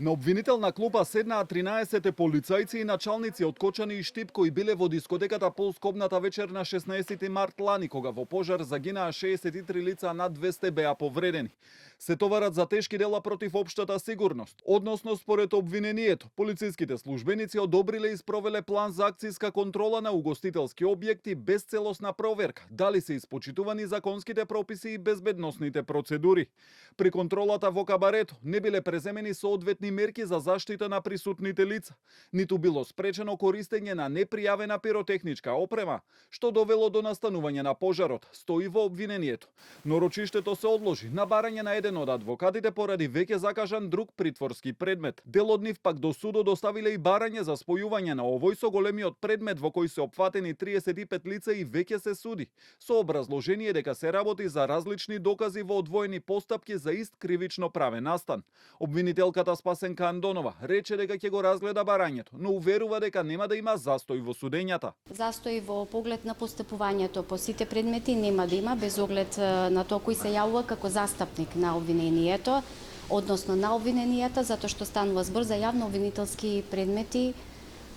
На обвинителна клупа седнаа 13 полицајци и началници од Кочани и Штип кои биле во дискотеката Полскобната вечер на 16 март лани, кога во пожар загинаа 63 лица, над 200 беа повредени. Се товарат за тешки дела против општата сигурност. Односно, според обвинението, полициските службеници одобриле и спровеле план за акцијска контрола на угостителски објекти без целосна проверка, дали се испочитувани законските прописи и безбедносните процедури. При контролата во кабарето не биле преземени соодветни мерки за заштита на присутните лица, ниту било спречено користење на непријавена пиротехничка опрема, што довело до настанување на пожарот, стои во обвинението. Но рочиштето се одложи на барање на еден од адвокатите поради веќе закажан друг притворски предмет. Дел од нив пак до судот доставиле и барање за спојување на овој со големиот предмет во кој се опфатени 35 лица и веќе се суди, со образложение дека се работи за различни докази во одвоени постапки за ист кривично правен настан. Обвинителката Спасенка Андонова рече дека ќе го разгледа барањето, но уверува дека нема да има застој во судењата. Застој во поглед на постапувањето по сите предмети нема да има, без оглед на тоа кој се јавува како застапник на обвинението, односно на обвиненијата, затоа што станува збор за јавно обвинителски предмети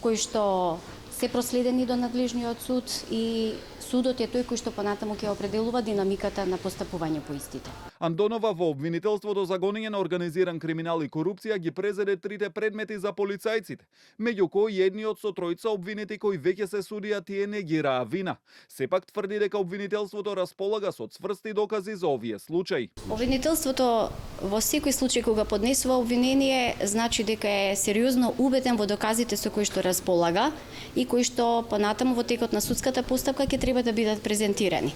кои што се проследени до надлежниот суд и судот е тој кој што понатаму ќе определува динамиката на постапување по истите. Андонова во обвинителството за гонење на организиран криминал и корупција ги презеде трите предмети за полицајците, меѓу кои едниот со тројца обвинети кои веќе се судија, тие негираа вина. Сепак тврди дека обвинителството располага со цврсти докази за овие случаи. Обвинителството во секој случај кога поднесува обвинение, значи дека е сериозно убеден во доказите со кои што располага и кои што понатаму во текот на судската постапка ќе треба да бидат презентирани.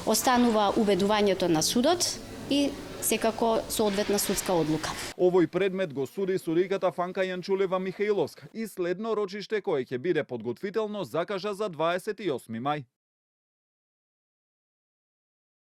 Останува убедувањето на судот и секако соодветна судска одлука. Овој предмет го суди судиката Фанка Јанчулева Михаиловска и следно рочиште кое ќе биде подготвително закажа за 28 мај.